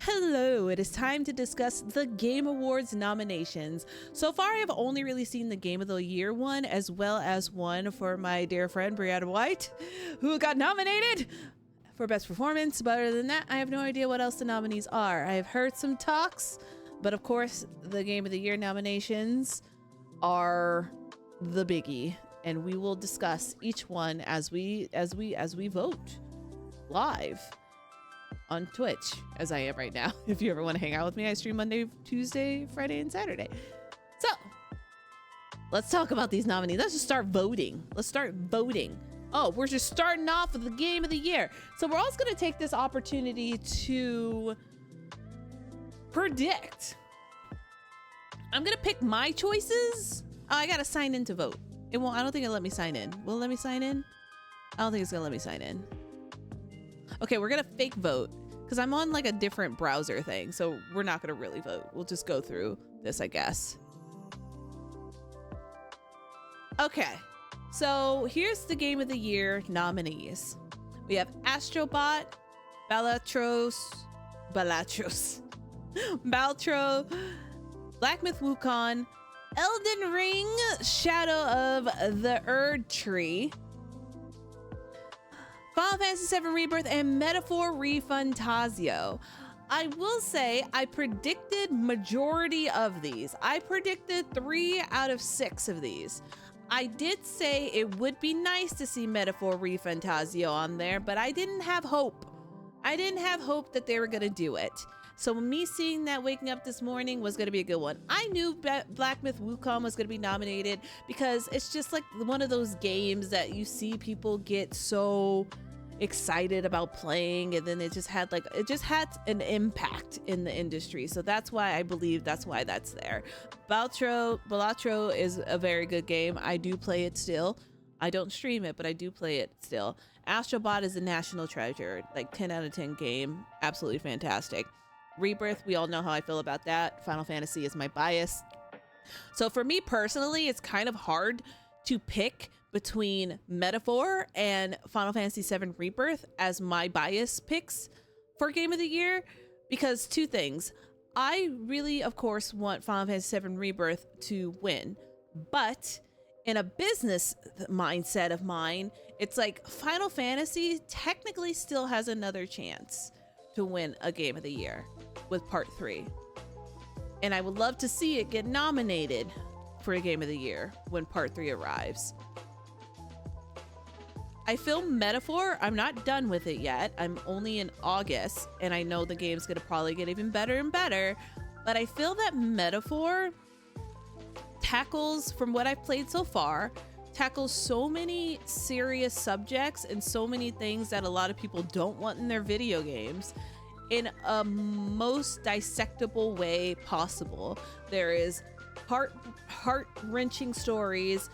Hello, it is time to discuss the Game Awards nominations. So far, I've only really seen the Game of the Year one, as well as one for my dear friend Brianna White, who got nominated for Best Performance. But other than that, I have no idea what else the nominees are. I have heard some talks, but of course, the Game of the Year nominations are the biggie, and we will discuss each one as we vote live on Twitch, as I am right now. If you ever want to hang out with me, I stream Monday, Tuesday, Friday, and Saturday. So let's talk about these nominees. Let's just start voting. Let's start voting. Oh, we're just starting off with the Game of the Year. So we're also going to take this opportunity to predict. I'm going to pick my choices. Oh, I got to sign in to vote. It won't. I don't think it'll let me sign in. Will it let me sign in? I don't think it's going to let me sign in. Okay, we're gonna fake vote because I'm on like a different browser thing, so we're not gonna really vote. We'll just go through this, I guess. Okay, so here's the Game of the Year nominees. We have Astrobot, Balatro, Black Myth Wukong, Elden Ring, Shadow of the Erd Tree, Final Fantasy VII Rebirth, and Metaphor ReFantazio. I will say I predicted majority of these. I predicted 3 out of 6 of these. I did say it would be nice to see Metaphor ReFantazio on there, but I didn't have hope. I didn't have hope that they were gonna do it. So me seeing that waking up this morning was gonna be a good one. I knew Black Myth Wukong was gonna be nominated because it's just like one of those games that you see people get so excited about playing, and then it just had an impact in the industry. So that's why I believe that's why that's there. Balatro is a very good game. I do play it still. I don't stream it, but I do play it still. Astrobot is a national treasure, like 10 out of 10 game. Absolutely fantastic. Rebirth, we all know how I feel about that. Final Fantasy is my bias. So for me personally, it's kind of hard to pick between Metaphor and Final Fantasy VII Rebirth as my bias picks for Game of the Year, because two things. I really, of course, want Final Fantasy VII Rebirth to win, but in a business mindset of mine, it's like Final Fantasy technically still has another chance to win a Game of the Year with Part 3. And I would love to see it get nominated for a Game of the Year when Part 3 arrives. I feel Metaphor, I'm not done with it yet. I'm only in August, and I know the game's gonna probably get even better and better, but I feel that Metaphor tackles, from what I've played so far, tackles so many serious subjects and so many things that a lot of people don't want in their video games in a most dissectable way possible. There is heart-wrenching stories,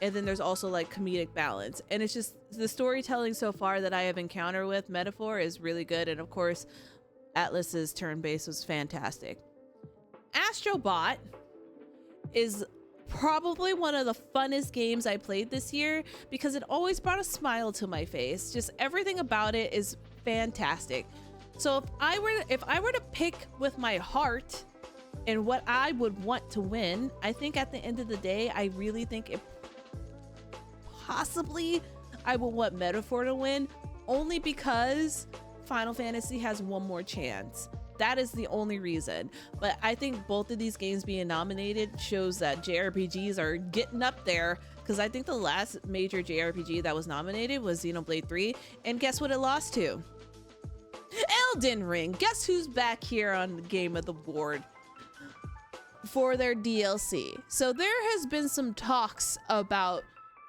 and then there's also like comedic balance, and it's just the storytelling so far that I have encountered with Metaphor is really good. And of course, Atlas's turn-based was fantastic. Astrobot is probably one of the funnest games I played this year because it always brought a smile to my face. Just everything about it is fantastic. So if I were to pick with my heart and what I would want to win, I think at the end of the day, I really think it possibly I will want Metaphor to win, only because Final Fantasy has one more chance. That is the only reason. But I think both of these games being nominated shows that JRPGs are getting up there, because I think the last major JRPG that was nominated was Xenoblade 3, and guess what it lost to? Elden Ring. Guess who's back here on the Game of the Board for their DLC? So there has been some talks about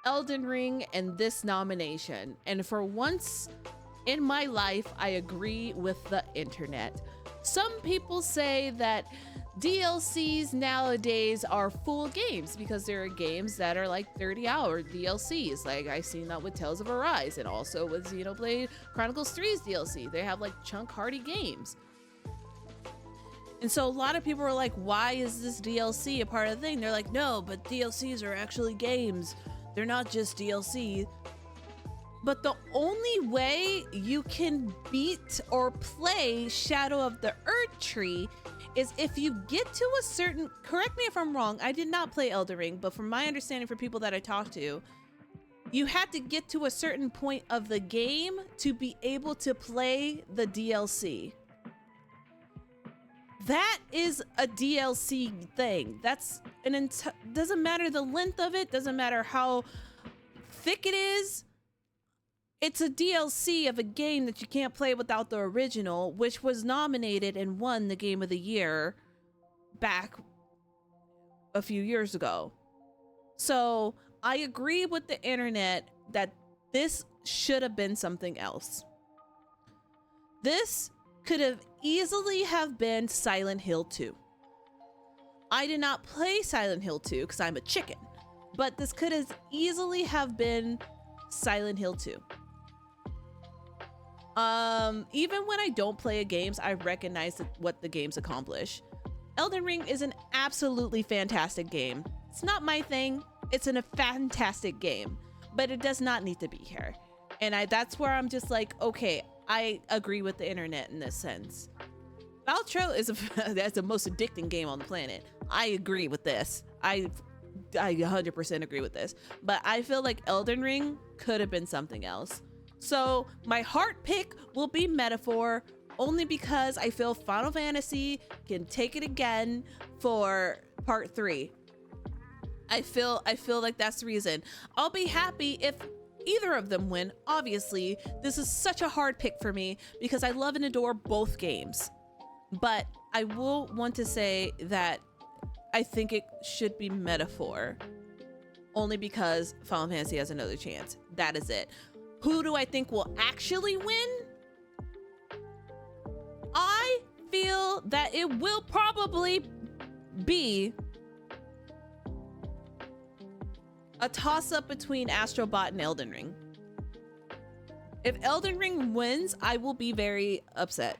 Elden Ring and this nomination, and for once in my life I agree with the internet. Some people say that DLCs nowadays are full games because there are games that are like 30-hour DLCs. Like I've seen that with Tales of Arise, and also with Xenoblade Chronicles 3's DLC. They have like chunk hardy games. And so a lot of people are like, why is this DLC a part of the thing? They're like, no, but DLCs are actually games. They're not just DLC. But the only way you can beat or play Shadow of the Earth Tree is if you get to a certain, correct me if I'm wrong, I did not play Elden Ring, but from my understanding for people that I talked to, you had to get to a certain point of the game to be able to play the DLC. That is a DLC thing. That's doesn't matter the length of it, doesn't matter how thick it is. It's a DLC of a game that you can't play without the original, which was nominated and won the Game of the Year back a few years ago. So I agree with the internet that this should have been something else. This could have easily have been Silent Hill 2. I did not play Silent Hill 2 because I'm a chicken, but this could have easily have been Silent Hill 2. Even when I don't play games, I recognize what the games accomplish. Elden Ring is an absolutely fantastic game. It's not my thing. It's a fantastic game, but it does not need to be here. And that's where I'm just like, okay, I agree with the internet in this sense. Valtro is that's the most addicting game on the planet. I agree with this. I 100% agree with this. But I feel like Elden Ring could have been something else. So my heart pick will be Metaphor, only because I feel Final Fantasy can take it again for part 3. I feel like that's the reason. I'll be happy if either of them win. Obviously, this is such a hard pick for me because I love and adore both games. But I will want to say that I think it should be Metaphor, only because Final Fantasy has another chance. That is it. Who do I think will actually win? I feel that it will probably be a toss-up between Astro Bot and Elden Ring. If Elden Ring wins, I will be very upset.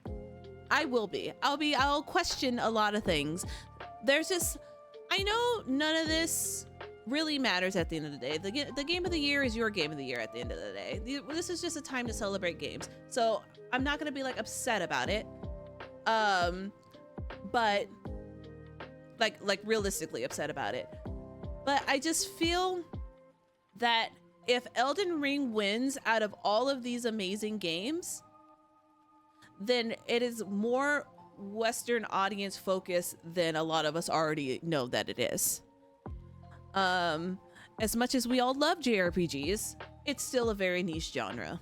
I will be. I'll question a lot of things. There's just, I know none of this really matters at the end of the day. The game of the year is your game of the year at the end of the day. This is just a time to celebrate games. So I'm not gonna be like upset about it. But like realistically upset about it. But I just feel that if Elden Ring wins out of all of these amazing games, then it is more Western audience focused than a lot of us already know that it is. As much as we all love JRPGs, it's still a very niche genre.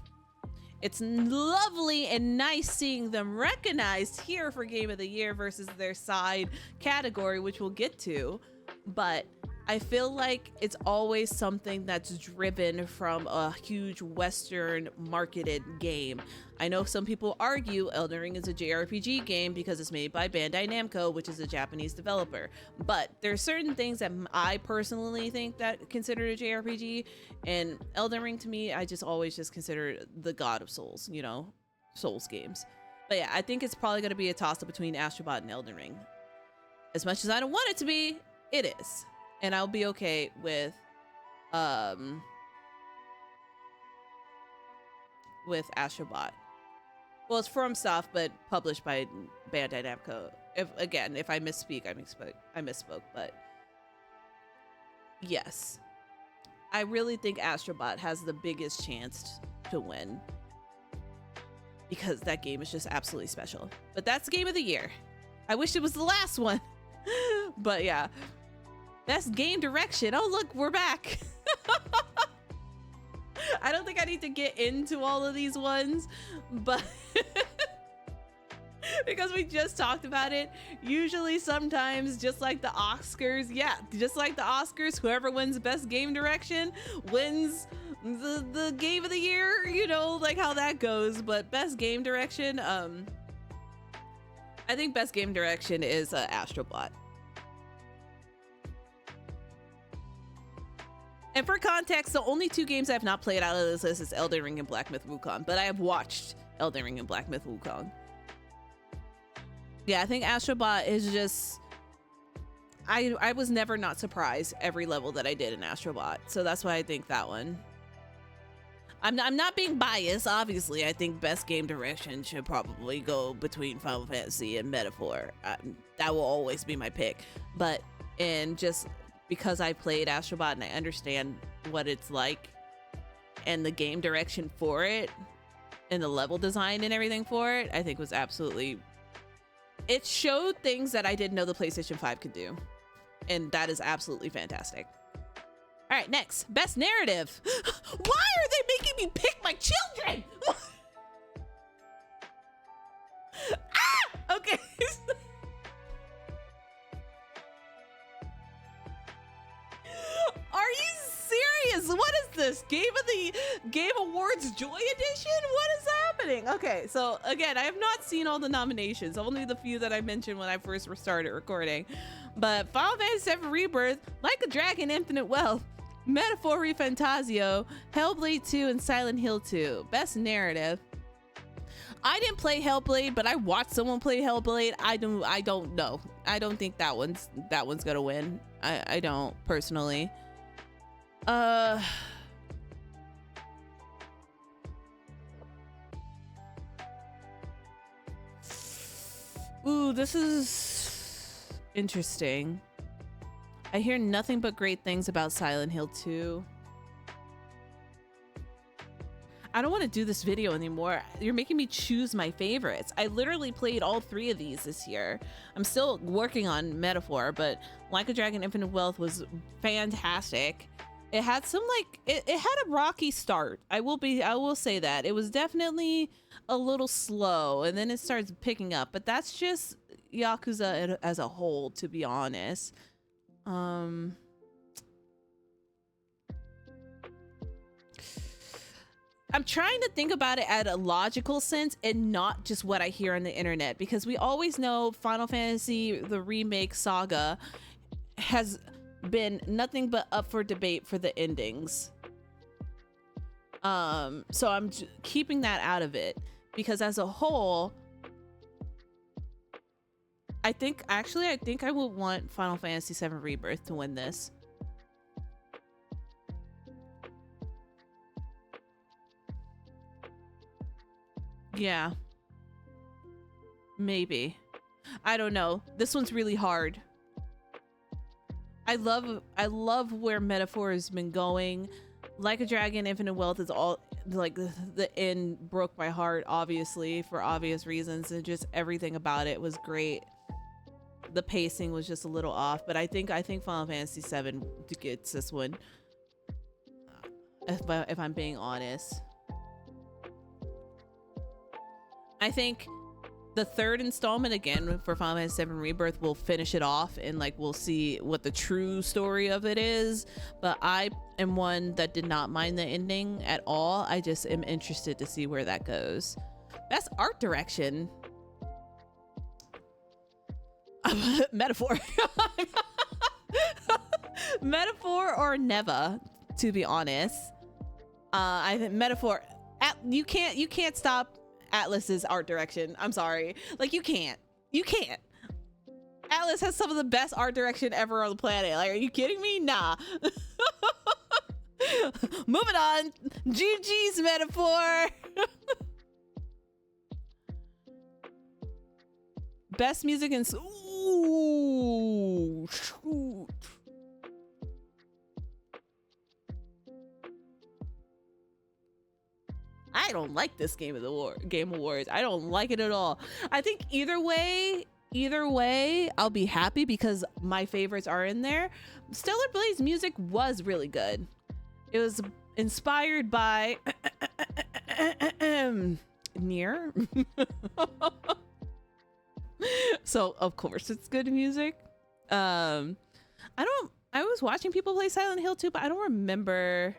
It's lovely and nice seeing them recognized here for Game of the Year versus their side category, which we'll get to. But I feel like it's always something that's driven from a huge Western marketed game. I know some people argue Elden Ring is a JRPG game because it's made by Bandai Namco, which is a Japanese developer. But there are certain things that I personally think that consider a JRPG, and Elden Ring to me, I just always just consider the god of Souls, you know, Souls games. But yeah, I think it's probably going to be a toss-up between Astro Bot and Elden Ring. As much as I don't want it to be, it is. And I'll be okay with Astro Bot. Well, it's from Soft, but published by Bandai Namco. If I misspeak, I misspoke. But yes, I really think Astro Bot has the biggest chance to win because that game is just absolutely special. But that's Game of the Year. I wish it was the last one, but yeah. Best game direction. Oh, look, we're back. I don't think I need to get into all of these ones, but because we just talked about it, usually sometimes just like the Oscars, whoever wins best game direction wins the game of the year, you know, like how that goes. But best game direction, I think best game direction is Astro Bot. And for context, the only 2 games I have not played out of this list is Elden Ring and Black Myth Wukong, but I have watched Elden Ring and Black Myth Wukong. Yeah, I think Astro Bot is just, I was never not surprised every level that I did in Astro Bot, so that's why I think that one. I'm not being biased. Obviously, I think best game direction should probably go between Final Fantasy and Metaphor. That will always be my pick. But and just because I played Astrobot and I understand what it's like and the game direction for it and the level design and everything for it, I think was absolutely. It showed things that I didn't know the PlayStation 5 could do, and that is absolutely fantastic. All right, next, best narrative. Why are they making me pick my children? Okay. Are you serious? What is this? Game Awards Joy Edition? What is happening? Okay, so again, I have not seen all the nominations, only the few that I mentioned when I first started recording. But Final Fantasy VII Rebirth, Like a Dragon Infinite Wealth, Metaphor ReFantazio, Hellblade 2, and Silent Hill 2. Best narrative. I didn't play Hellblade, but I watched someone play Hellblade. I don't know. I don't think that one's gonna win. I don't personally. Ooh, this is interesting. I hear nothing but great things about Silent Hill 2. I don't want to do this video anymore. You're making me choose my favorites. I literally played all 3 of these this year. I'm still working on Metaphor, but Like a Dragon Infinite Wealth was fantastic. It had some it had a rocky start. I will say that. It was definitely a little slow and then it starts picking up, but that's just Yakuza as a whole, to be honest. I'm trying to think about it at a logical sense and not just what I hear on the internet, because we always know Final Fantasy, the remake saga, has been nothing but up for debate for the endings. So I'm keeping that out of it, because as a whole, I think I would want Final Fantasy VII Rebirth to win this. Yeah. Maybe. I don't know. This one's really hard. I love where Metaphor has been going. Like a Dragon Infinite Wealth is all like the end broke my heart, obviously, for obvious reasons, and just everything about it was great. The pacing was just a little off, but I think Final Fantasy VII gets this one. If I'm being honest. I think the third installment, again, for Final Fantasy VII Rebirth will finish it off, and like we'll see what the true story of it is. But I am one that did not mind the ending at all. I just am interested to see where that goes. Best art direction. Metaphor. Metaphor or Neva, to be honest. I think Metaphor. You can't stop Atlus's art direction. I'm sorry. Like, you can't. Atlus has some of the best art direction ever on the planet. Like, are you kidding me? Nah. Moving on. GG's Metaphor. Best music and ooh, shoot. I don't like this Game Awards. I don't like it at all. I think either way, I'll be happy because my favorites are in there. Stellar Blade's music was really good. It was inspired by Nier. So of course it's good music. I was watching people play Silent Hill 2, but I don't remember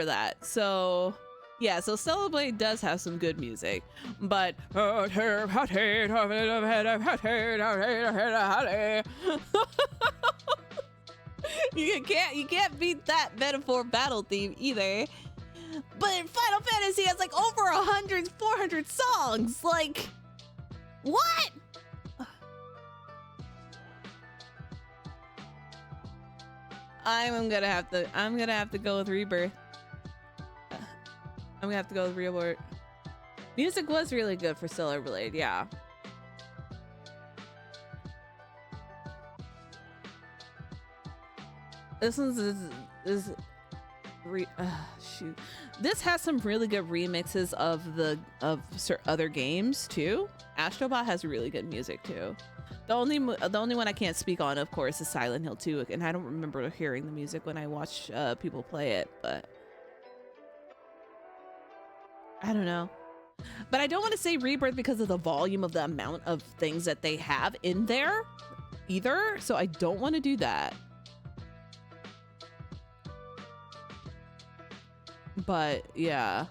that. So yeah, so Stellar Blade does have some good music, but you can't beat that Metaphor battle theme either. But Final Fantasy has like over 400 songs. Like, what? I'm gonna have to go with Rebirth. I'm gonna have to go with Rebirth. Music was really good for Stellar Blade, yeah. This one's shoot. This has some really good remixes of other games too. Astrobot has really good music too. The only one I can't speak on, of course, is Silent Hill 2, and I don't remember hearing the music when I watch people play it, but I don't know. But I don't want to say Rebirth because of the volume of the amount of things that they have in there either, so I don't want to do that. But yeah,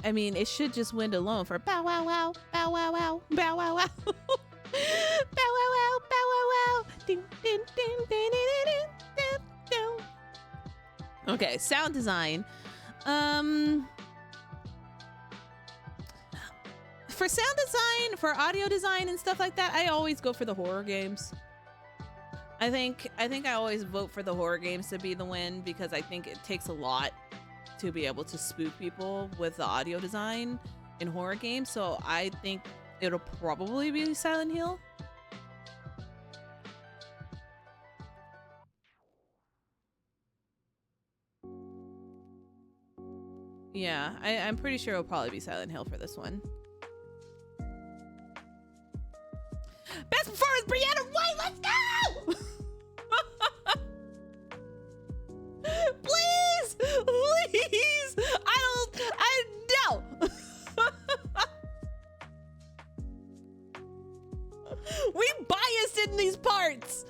I mean, it should just win alone for bow wow wow, bow wow wow, bow wow wow, bow wow wow, bow wow wow. Ding, ding, ding, ding, ding, ding, ding, ding. Okay, sound design. For sound design, for audio design and stuff like that, I always go for the horror games. I think I always vote for the horror games to be the win because I think it takes a lot to be able to spook people with the audio design in horror games. So I think it'll probably be Silent Hill. Yeah, I'm pretty sure it'll probably be Silent Hill for this one. Best performance, Brianna White, let's go! Please! No! We biased in these parts!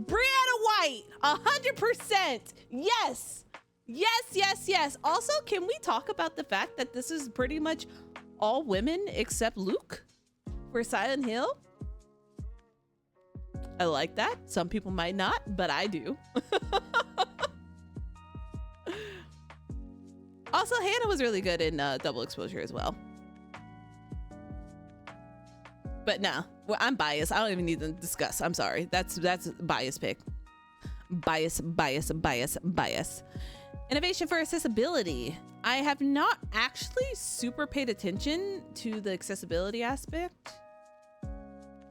Brianna White, 100%! Yes! Yes. Also, can we talk about the fact that this is pretty much all women except Luke for Silent Hill? I like that. Some people might not, but I do. Also, Hannah was really good in Double Exposure as well. But nah, well, I'm biased. I don't even need to discuss. I'm sorry. That's bias pick. Bias. Innovation for accessibility. I have not actually super paid attention to the accessibility aspect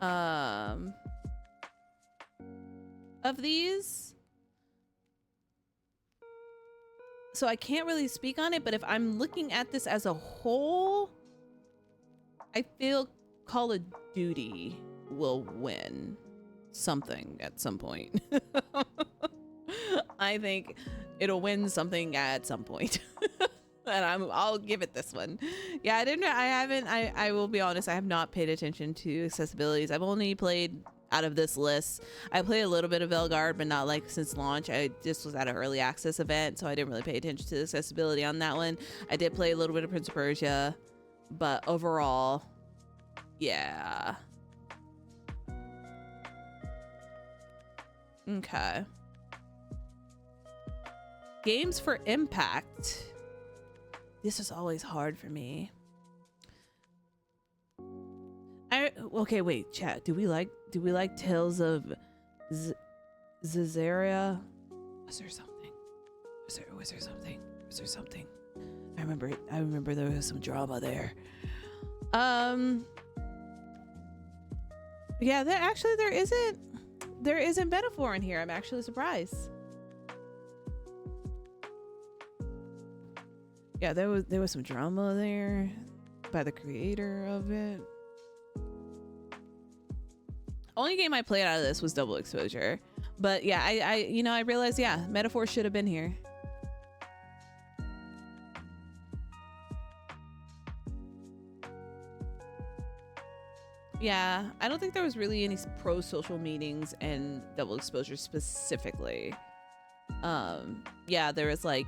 of these. So I can't really speak on it, but if I'm looking at this as a whole, I feel Call of Duty will win something at some point. I think it'll win something at some point. And I'll give it this one. Yeah, I will be honest, I have not paid attention to accessibilities. I've only played out of this list. I played a little bit of Velgard, but not like since launch. I just was at an early access event, so I didn't really pay attention to the accessibility on that one. I did play a little bit of Prince of Persia, but overall, yeah. Okay. Games for impact. This is always hard for me. Okay, wait, chat. Do we like Tales of Zazaria? Was there something? Was there something? I remember there was some drama there. Yeah, there isn't metaphor in here. I'm actually surprised. Yeah, there was some drama there by the creator of it. Only game I played out of this was Double Exposure. But yeah, I realized, yeah, metaphor should have been here. Yeah, I don't think there was really any pro-social meetings in Double Exposure specifically. Yeah, there was like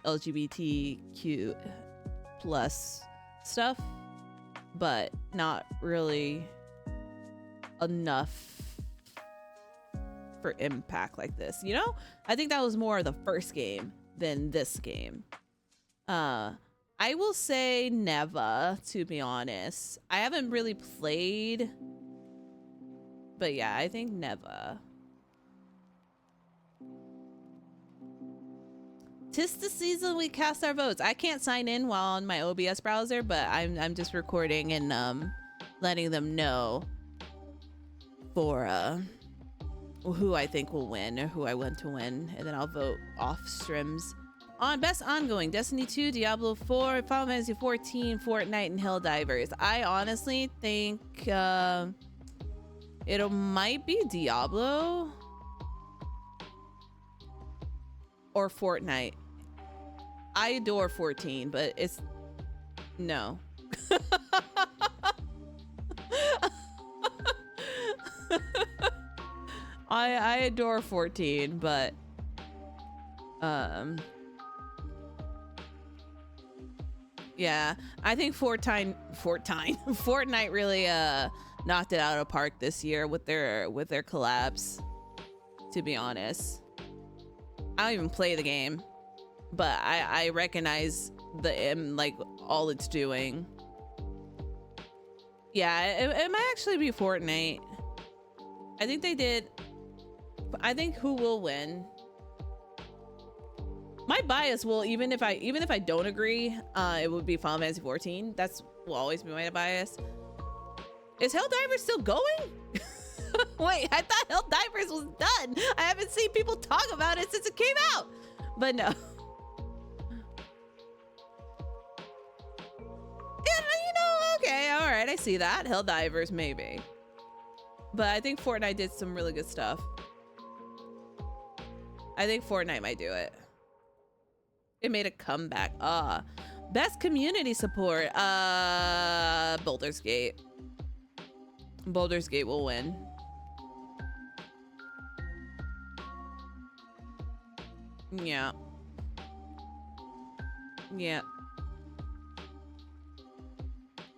LGBTQ plus stuff, but not really enough for impact like this, you know? I think that was more of the first game than this game. I will say never, to be honest. I haven't really played, but yeah, I think never. 'Tis the season we cast our votes. I can't sign in while on my OBS browser, but I'm just recording and letting them know for who I think will win or who I want to win, and then I'll vote off streams. On best ongoing, Destiny 2, Diablo 4, Final Fantasy 14, Fortnite, and Helldivers. I honestly think it might be Diablo or Fortnite. I adore 14, but it's no. I adore 14, but yeah, I think Fortnite really knocked it out of the park this year with their collabs, to be honest. I don't even play the game, but I recognize like all it's doing. Yeah, it might actually be Fortnite. I think they did. I think who will win? My bias will, even if I don't agree, it would be Final Fantasy 14. That's will always be my bias. Is Helldivers still going? Wait, I thought Helldivers was done. I haven't seen people talk about it since it came out. But no. Yeah, you know, okay, all right, I see that. Helldivers, maybe. But I think Fortnite did some really good stuff. I think Fortnite might do it. It made a comeback. Best community support. Baldur's Gate. Baldur's Gate will win. Yeah. Yeah.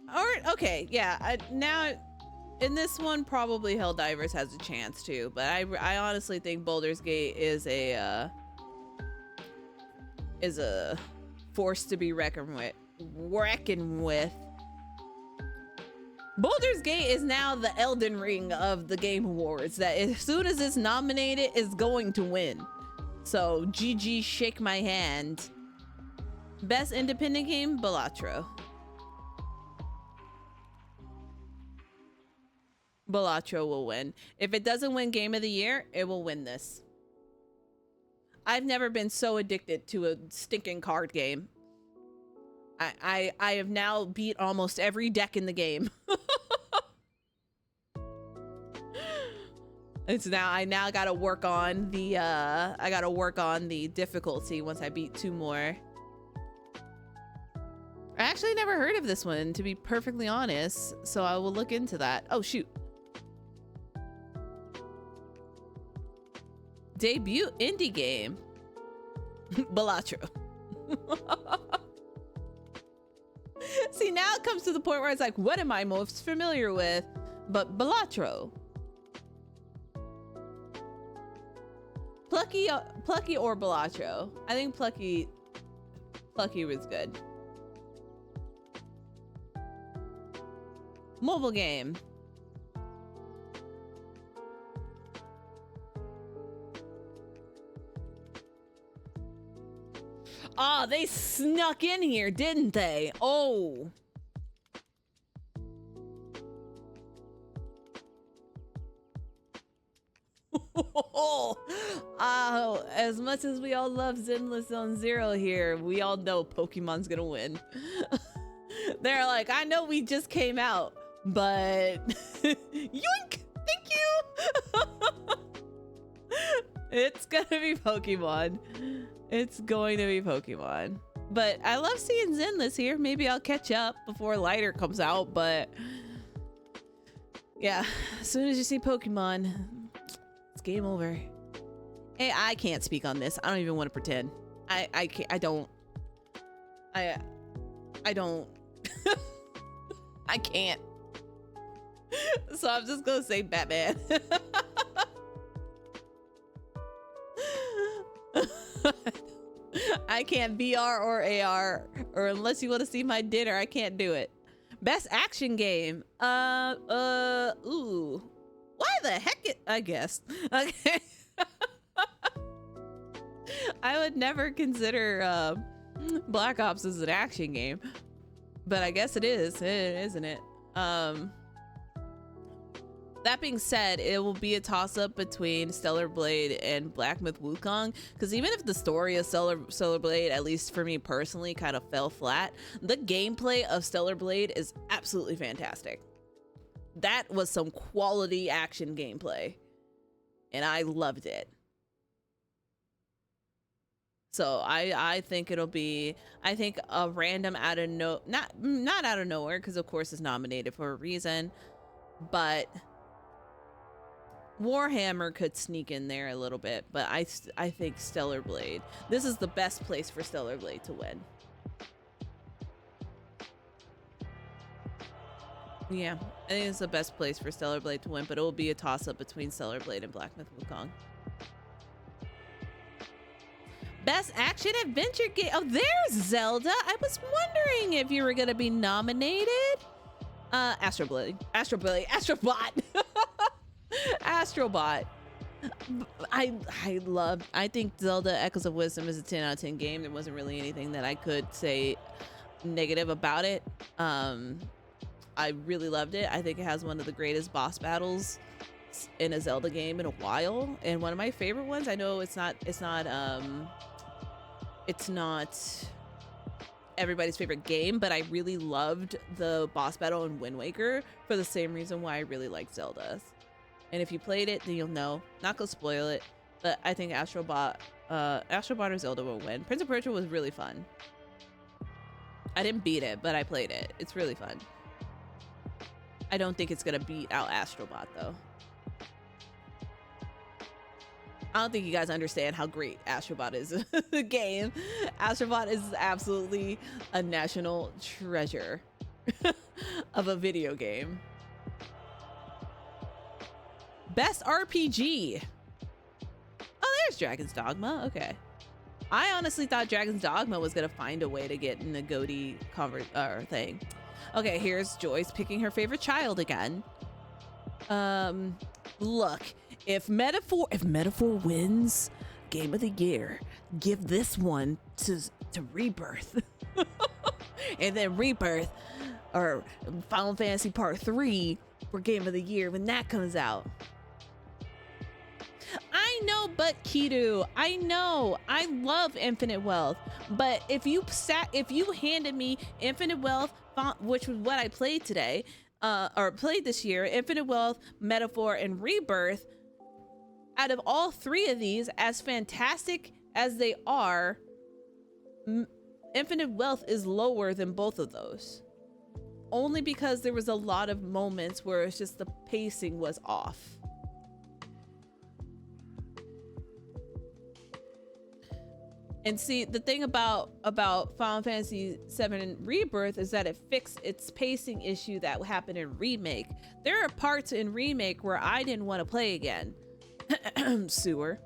All right. Okay. Yeah. Now, in this one, probably Helldivers has a chance too. But I honestly think Baldur's Gate is a force to be reckoned with. Baldur's Gate is now the Elden Ring of the Game Awards. That as soon as it's nominated, is going to win. So GG, shake my hand. Best independent game, Balatro. Balatro will win. If it doesn't win Game of the Year, it will win this. I've never been so addicted to a stinking card game. I have now beat almost every deck in the game. I now gotta work on the difficulty once I beat 2 more. I actually never heard of this one, to be perfectly honest, so I will look into that. Oh shoot. Debut indie game. Balatro. See, now it comes to the point where it's like, what am I most familiar with? But Balatro. Plucky or Balatro? I think Plucky was good. Mobile game. Ah, they snuck in here, didn't they? Oh. As much as we all love Zenless Zone Zero here, we all know Pokemon's gonna win. They're like, I know we just came out, but yoink! Thank you! It's gonna be Pokemon. It's going to be Pokemon. But I love seeing Zenless here. Maybe I'll catch up before Lighter comes out, but yeah, as soon as you see Pokemon, it's game over. Hey, I can't speak on this. I don't even want to pretend. I can't, I don't. I can't. So I'm just gonna say Batman. I can't VR or AR, or unless you want to see my dinner, I can't do it. Best action game. Ooh. Why the heck I guess. Okay. I would never consider Black Ops as an action game, but I guess it is, isn't it? That being said, it will be a toss-up between Stellar Blade and Black Myth Wukong, because even if the story of Stellar Blade, at least for me personally, kind of fell flat, the gameplay of Stellar Blade is absolutely fantastic. That was some quality action gameplay, and I loved it. So I think it'll be, I think a random out of not out of nowhere, because of course it's nominated for a reason, but Warhammer could sneak in there a little bit, but I think Stellar Blade. This is the best place for Stellar Blade to win. Yeah, I think it's the best place for Stellar Blade to win, but it will be a toss-up between Stellar Blade and Black Myth Wukong. Best action adventure game. Oh, there's Zelda. I was wondering if you were gonna be nominated. Astrobot. Astrobot. I think Zelda Echoes of Wisdom is a 10 out of 10 game. There wasn't really anything that I could say negative about it. I really loved it. I think it has one of the greatest boss battles in a Zelda game in a while, and one of my favorite ones. I know it's not everybody's favorite game, but I really loved the boss battle in Wind Waker for the same reason why I really like Zelda's. And if you played it, then you'll know. Not gonna spoil it, but I think Astrobot or Zelda will win. Prince of Persia was really fun. I didn't beat it, but I played it. It's really fun. I don't think it's gonna beat out Astrobot though. I don't think you guys understand how great Astrobot is as a game. Astrobot is absolutely a national treasure of a video game. Best RPG. Oh, there's Dragon's Dogma. Okay. I honestly thought Dragon's Dogma was gonna find a way to get in the GOTY thing. Okay, here's Joyce picking her favorite child again. Look, if Metaphor wins Game of the Year, give this one to Rebirth. And then Rebirth or Final Fantasy Part 3 for Game of the Year when that comes out. I know, but Kidu, I know, I love Infinite Wealth, but if you handed me Infinite Wealth, which was what I played today, or played this year, Infinite Wealth, Metaphor, and Rebirth, out of all three of these, as fantastic as they are, Infinite Wealth is lower than both of those. Only because there was a lot of moments where it's just the pacing was off. And see, the thing about Final Fantasy VII Rebirth is that it fixed its pacing issue that happened in Remake. There are parts in Remake where I didn't want to play again. Sewer.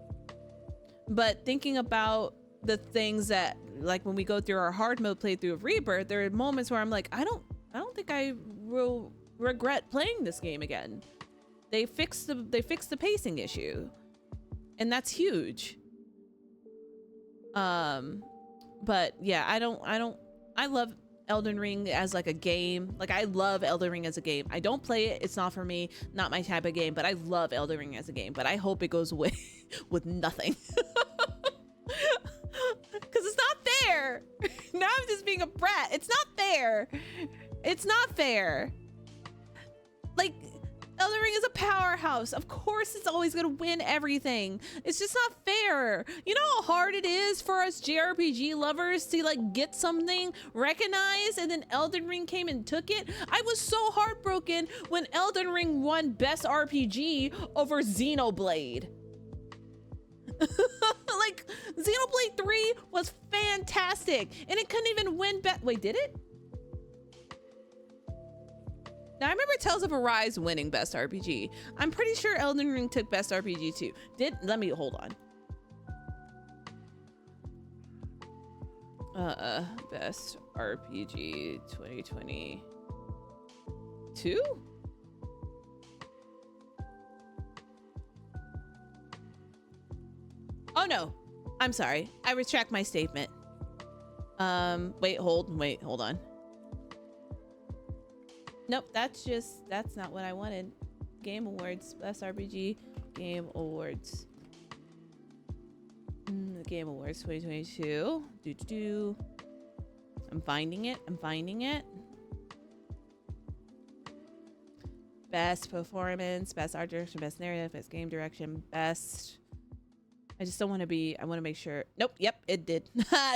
But thinking about the things that, like when we go through our hard mode playthrough of Rebirth, there are moments where I'm like, I don't think I will regret playing this game again. They fixed the pacing issue, and that's huge. But yeah, I love Elden Ring as like a game. Like, I love Elden Ring as a game. I don't play it. It's not for me, not my type of game, but I love Elden Ring as a game, but I hope it goes away with nothing. Cause it's not fair. Now I'm just being a brat. It's not fair. It's not fair. Like, Elden Ring is a powerhouse. Of course it's always gonna win everything. It's just not fair. You know how hard it is for us JRPG lovers to like get something recognized, and then Elden Ring came and took it? I was so heartbroken when Elden Ring won Best RPG over Xenoblade. Like, Xenoblade 3 was fantastic, and it couldn't even win wait, did it? Now, I remember Tales of Arise winning Best RPG. I'm pretty sure Elden Ring took Best RPG too. Let me, hold on. Best RPG 2022? Oh no, I'm sorry. I retract my statement. Wait, hold on. Nope, that's not what I wanted. Game Awards, Best RPG, Game Awards. Game Awards 2022. I'm finding it. Best performance, best art direction, best narrative, best game direction, best. I just don't want to be. I want to make sure. Nope. Yep, it did.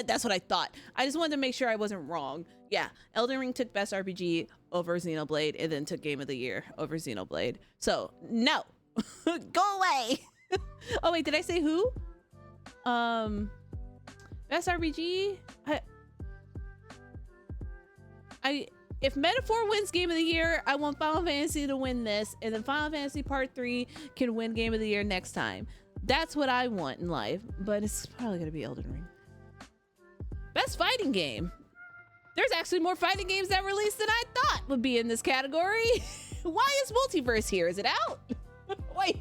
That's what I thought. I just wanted to make sure I wasn't wrong. Yeah, Elden Ring took best RPG over Xenoblade, and then took Game of the Year over Xenoblade. So no, go away. Oh wait, did I say who? Best RPG. If Metaphor wins Game of the Year, I want Final Fantasy to win this, and then Final Fantasy Part 3 can win Game of the Year next time. That's what I want in life, but it's probably gonna be Elden Ring. Best fighting game. There's actually more fighting games that released than I thought would be in this category. Why is Multiverse here? Is it out? Wait.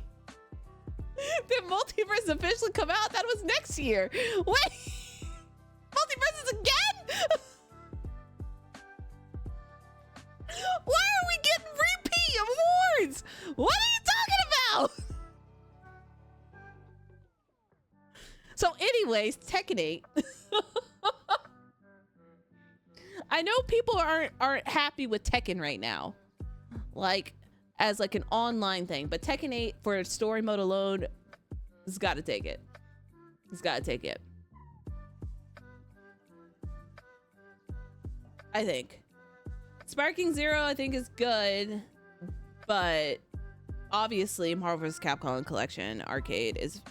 Did Multiverse officially come out? That was next year. Wait. Multiverses again? Why are we getting repeat awards? What are you talking about? So anyways, Tekken 8. I know people aren't happy with Tekken right now. Like, as like an online thing. But Tekken 8 for story mode alone has got to take it. He's got to take it. I think. Sparking Zero, I think, is good. But obviously, Marvel vs. Capcom Collection Arcade is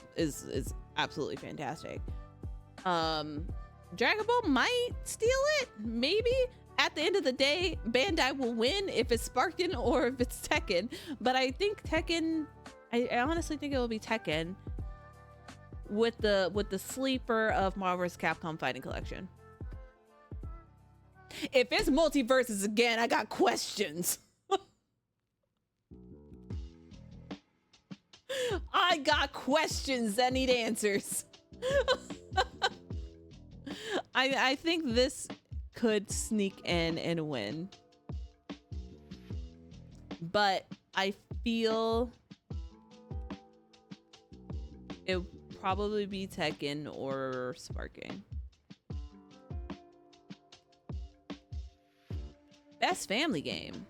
absolutely fantastic. Dragon Ball might steal it, maybe. At the end of the day, Bandai will win if it's Sparking or if it's Tekken. But I think Tekken, I honestly think it will be Tekken with the sleeper of Marvel vs. Capcom Fighting Collection. If it's Multiverses again, I got questions. I got questions that need answers. I think this could sneak in and win. But I feel it would probably be Tekken or Sparking. Best family game.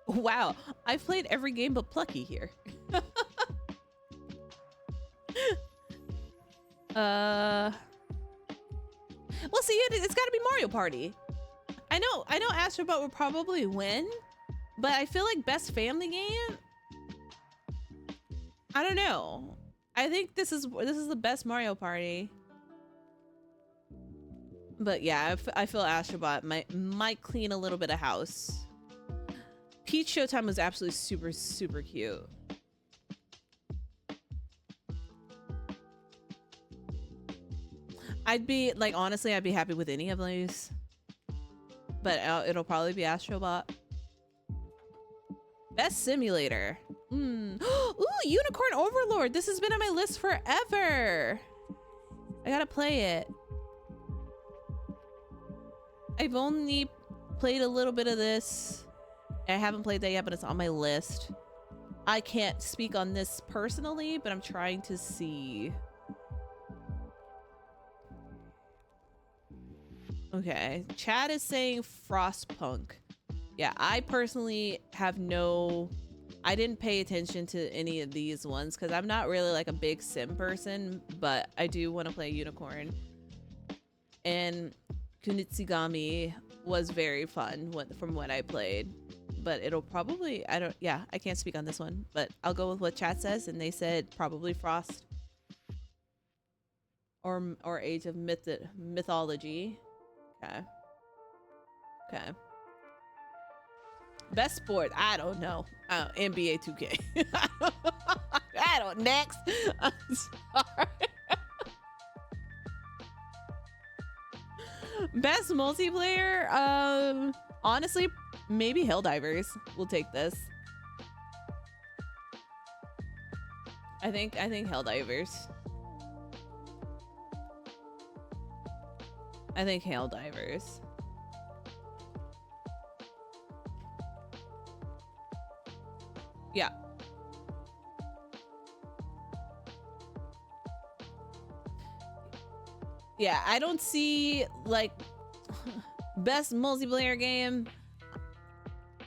Wow, I've played every game but Plucky here. Well, see, it's got to be Mario Party. I know Astro Bot will probably win, but I feel like best family game. I don't know. I think this is the best Mario Party. But yeah, I feel Astro Bot might clean a little bit of house. Peach Showtime was absolutely super, super cute. I'd be like, honestly, I'd be happy with any of these, but it'll probably be Astro Bot. Best simulator. Ooh, Unicorn Overlord. This has been on my list forever. I gotta play it. I've only played a little bit of this. I haven't played that yet, but it's on my list. I can't speak on this personally, but I'm trying to see. Okay, Chad is saying Frostpunk. Yeah, I personally have I didn't pay attention to any of these ones because I'm not really like a big sim person, but I do want to play Unicorn. And Kunitsigami was very fun from what I played, but it'll probably, I can't speak on this one, but I'll go with what chat says, and they said probably Frost or Age of Mythology. Okay. Best sport, I don't know. NBA 2K. I don't. Next. I'm sorry. Best multiplayer, honestly, maybe Helldivers will take this. I think Helldivers. I think Helldivers. Yeah. Yeah, I don't see like best multiplayer game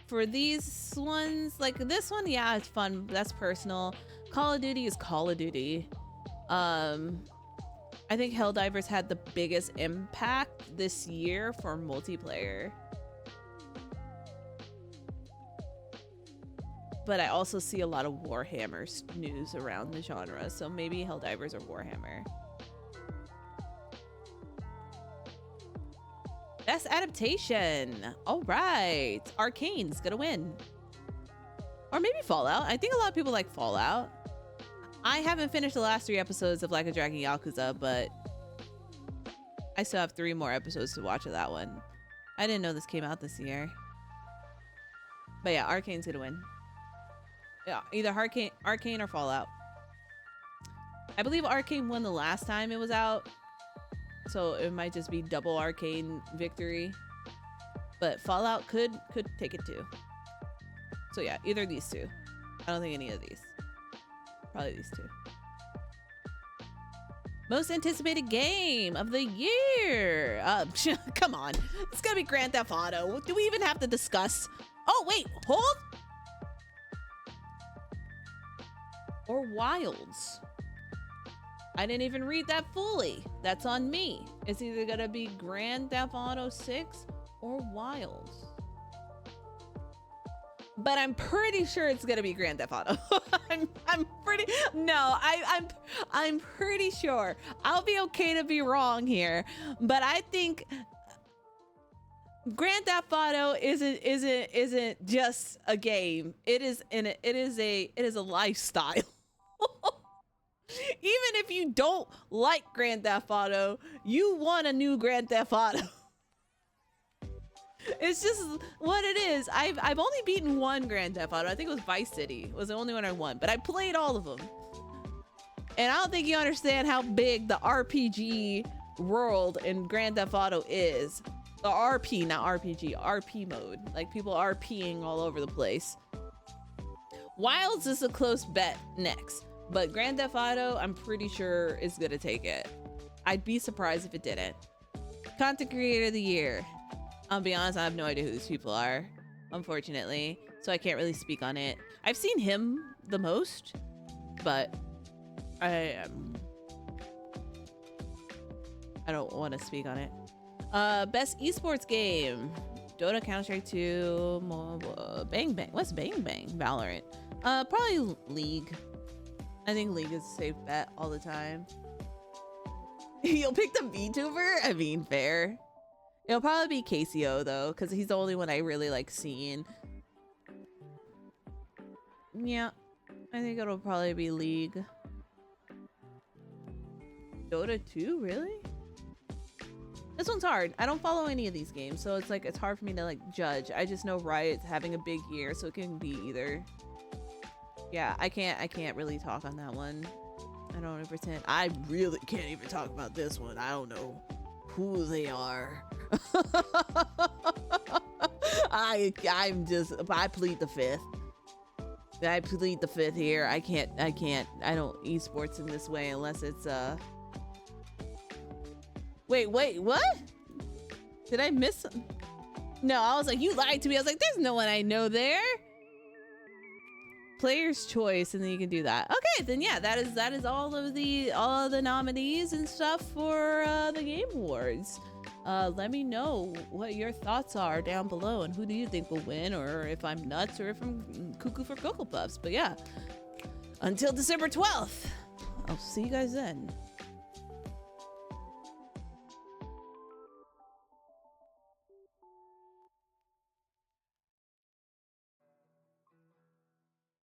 for these ones. Like this one, yeah, it's fun. That's personal. Call of Duty is Call of Duty. I think Helldivers had the biggest impact this year for multiplayer. But I also see a lot of Warhammer news around the genre, so maybe Helldivers or Warhammer. Best adaptation. All right. Arcane's gonna win. Or maybe Fallout. I think a lot of people like Fallout. I haven't finished the last 3 episodes of Like a Dragon Yakuza, but I still have 3 more episodes to watch of that one. I didn't know this came out this year. But yeah, Arcane's gonna win. Yeah, either Arcane or Fallout. I believe Arcane won the last time it was out, so it might just be double Arcane victory. But Fallout could take it too. So yeah, either of these 2. I don't think any of these. Probably these 2. Most anticipated game of the year. Come on, it's gonna be Grand Theft Auto. Do we even have to discuss? Oh wait, hold. Or Wilds. I didn't even read that fully. That's on me. It's either gonna be Grand Theft Auto 6 or Wilds. But I'm pretty sure it's gonna be Grand Theft Auto. I'm pretty sure. I'll be okay to be wrong here, but I think Grand Theft Auto isn't just a game. It is a lifestyle. Even if you don't like Grand Theft Auto, you want a new Grand Theft Auto. It's just what it is. I've only beaten 1 Grand Theft Auto. I think it was Vice City. Was the only one I won, but I played all of them. And I don't think you understand how big the RPG world in Grand Theft Auto is. The RP, not RPG, RP mode. Like people RPing all over the place. Wilds is a close bet next, but Grand Theft Auto, I'm pretty sure is gonna take it. I'd be surprised if it didn't. Content Creator of the Year. I'll be honest, I have no idea who these people are, unfortunately, so I can't really speak on it. I've seen him the most, but I don't want to speak on it. Best esports game. Dota, Counter-Strike 2, Bang Bang. What's Bang Bang? Valorant. Probably League. I think League is a safe bet all the time. You'll pick the VTuber? I mean, fair. It'll probably be KCO though, because he's the only one I really like seeing. Yeah, I think it'll probably be League. Dota 2, really? This one's hard. I don't follow any of these games, so it's like it's hard for me to like judge. I just know Riot's having a big year, so it can be either. Yeah, I can't really talk on that one. I don't pretend. I really can't even talk about this one. I don't know who they are. I plead the fifth. I plead the fifth here. I don't esports in this way unless it's Wait, what? Did I miss some? No, I was like, you lied to me. I was like, there's no one I know there. Player's choice, and then you can do that. Okay, then yeah, that is all of the nominees and stuff for the Game Awards. Let me know what your thoughts are down below, and who do you think will win, or if I'm nuts, or if I'm cuckoo for Cocoa Puffs. But yeah, until December 12th, I'll see you guys then.